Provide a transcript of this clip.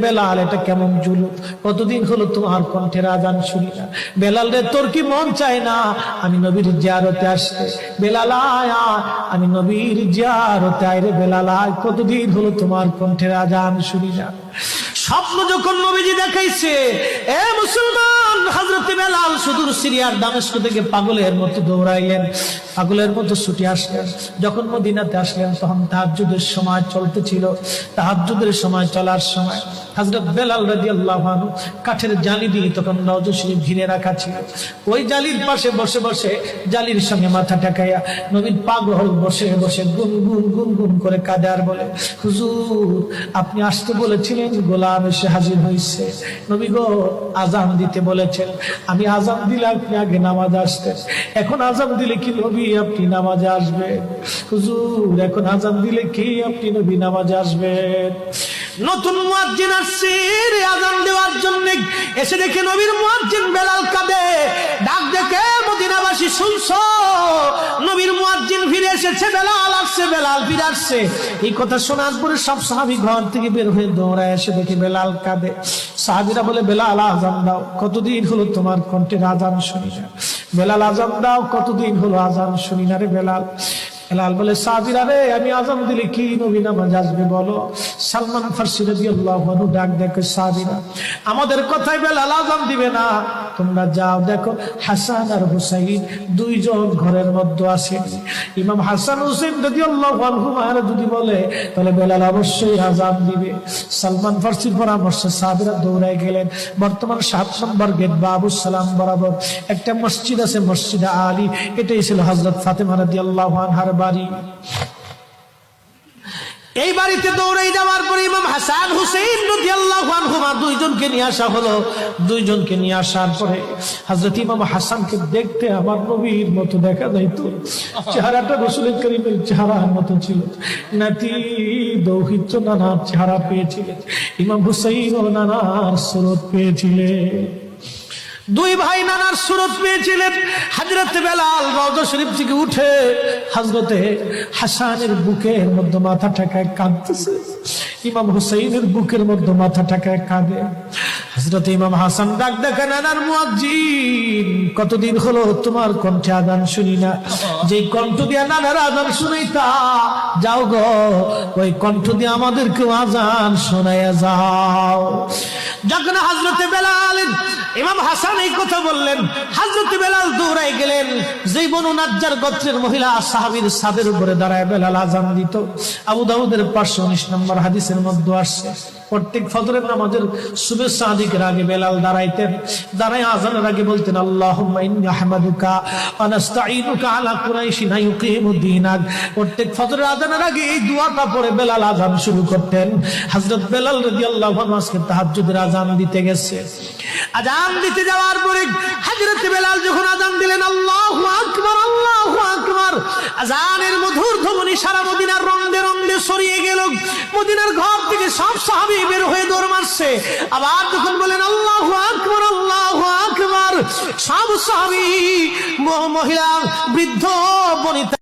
বেলাল, এটা কেমন জুলুম, কতদিন হলো তোমার কণ্ঠের আজান শুনি না। বেলাল রে, তোর কি মন চায় না আমি নবীর জিয়ারতে আসতে? বেলাল আয়, আমি নবীর জিয়ারতে আয় রে বেলাল আয়, কতদিন হলো তোমার কণ্ঠের আজান শুনি না। স্বপ্ন যখন নবীজি দেখাইছে, এ মুসলমান, হযরত বেলাল সুদূর সিরিয়ার দামেস্ক থেকে পাগলের মতো দৌড়াইলেন, পাগলের মতো ছুটে আসলেন। যখন মদিনাতে আসলেন তখন তাহাজ্জুদের সময় চলতেছিল। তাহাজ্জুদের সময় চলার সময় হযরত বেলাল রাদিয়াল্লাহু আনহু কাঠের জালি দিয়ে তখন রওজা শরীফ ঘিরে রাখা ছিল। ওই জালির পাশে বসে বসে জালির সঙ্গে মাথা ঠেকাইয়া নবীর পাগল বসে বসে গুনগুন গুনগুন করে কাঁদে আর বলে, হুজুর আপনি আসতে বলেছিলেন, গোলাম এসে হাজির হয়েছে। নবী গো, আজান দিতে বলেছেন, আমি আজান দিলে আপনি আগে নামাজে আসতেন, এখন আজান দিলে কি নবী আপনি নামাজে আসবেন? হুজুর এখন আজান দিলে কি আপনি নবী নামাজে আসবেন? নতুন মুয়াজ্জিন আসছে আজান দেওয়ার জন্য, এসে দেখে নবীর মুয়াজ্জিন বেলাল কাঁদে। ডাক দেখে মদিনাবাসী, শুনছো নবীর মুয়াজ্জিন ফিরে এসেছে, বেলাল আসছে, বেলাল ফিরে আসছে। এই কথা শোনার পরে সব সাহাবী ঘর থেকে বের হয়ে দৌড়ায় এসে দেখে বেলাল কাঁদে। সাহাবীরা বলে, বেলাল আজান দাও, কতদিন হলো তোমার কণ্ঠের আজান শুনি না। বেলাল আজান দাও, কতদিন হলো আজান শুনি না রে বেলাল। বেলাল বলে, সাহাবীরা রে, আমি আজান দিলে কি নবী নামাজ আসবে বলো? সালমান ফারসি রাদিয়াল্লাহু আনহু ডাক দেখে, সাহাবীরা আমাদের কথায় বেলাল আজান দিবে না, তোমরা যাও দেখো হাসান আর হুসাইন দুইজন ঘরের মধ্যে আছে। ইমাম হাসান হুসাইন রাদিয়াল্লাহু আনহুমা যদি বলে তাহলে বেলাল অবশ্যই আজান দিবে। সালমান ফারসির পরামর্শে সাহাবীরা দৌড়ায় গেলেন। বর্তমান 7 নম্বর গেট বাবু সালাম বরাবর একটা মসজিদ আছে, মসজিদে আলী, এটাই ছিল হযরত ফাতেমা রাদিয়াল্লাহু আনহার বাড়ি। এই বাড়িতে দৌড়ে যাওয়ার পরে ইমাম হাসান হুসাইন রাদিয়াল্লাহু আনহুমা দুইজনকে নিয়ে আসা হলো। দুইজনকে নিয়ে আসার পরে হযরত ইমাম হাসানকে দেখতে আমার নবীর মতো দেখা যাইতো, চেহারাটা রাসূল করিমের চেহারার মতো ছিল। নাতি দৌহিত্র নানার চেহারা পেয়েছিলেন, ইমাম হুসাইন ও নানার সুরত পেয়েছিলেন। দুই ভাই নানার সুরত পেয়েছিলেন। হযরত বেলাল রওজা শরীফ থেকে উঠে হযরতে হাসানের বুকের মধ্যে মাথা ঠেকায় কাঁদতেছে, ইমাম হুসাইনের বুকের মধ্যে মাথা ঠেকায় কাঁদে। হযরত ইমাম হাসান ডাক দেখে, নানার মুয়াজ্জিন, কতদিন হলো তোমার কণ্ঠে আজান শুনি না। যে কণ্ঠ দিয়ে নানার আজান শুনাইতা, যাও গো ওই কণ্ঠ দিয়ে আমাদেরকেও আজান শোনাইয়া যাও। যখন হযরতে বেলাল ইমাম হাসান এই কথা বললেন, হযরত বেলাল দৌড়াই গেলেন। যেই বনু নাজ্জার গোত্রের মহিলা সাহাবীর ছাদের উপরে দাঁড়ায় বেলাল আজান দিত। আবু দাউদের 519 নম্বর হাদিসের মধ্যে আসছে, প্রত্যেক ফজরের নামাজের শুভেচ্ছা আদিকের আগে বেলাল দাঁড়াইতেন। দাঁড়ায় আজানের আগে বলতেন, আল্লাহুম্মা ইন্নী আহমাদুকা ওয়া নাস্তাঈনুকা আলা কুরাইশিন ইউকিমুদ্দীনাক। প্রত্যেক ফজরের আজানের আগে এই দোয়াটা পড়ে বেলাল আজান শুরু করতেন। হযরত বেলাল রাদিয়াল্লাহু আনহু আজকে তাহাজ্জুদের আজান দিতে গেছে। আজান দিতে যাওয়ার পরে হযরত বেলাল যখন আজান দিলেন, আল্লাহু আকবার, আল্লাহু আকবার, আজানের মধুর ধ্বনি সারা মদিনার রন্দে রন্দে ছড়িয়ে গেল। মদিনার ঘর থেকে সব সাহাবী বের হয়ে দৌড় মারছে। আবার যখন বলেন আল্লাহু আকবার, আল্লাহু আকবার, সব সাহাবী, মহিলা, বৃদ্ধ, বনিতা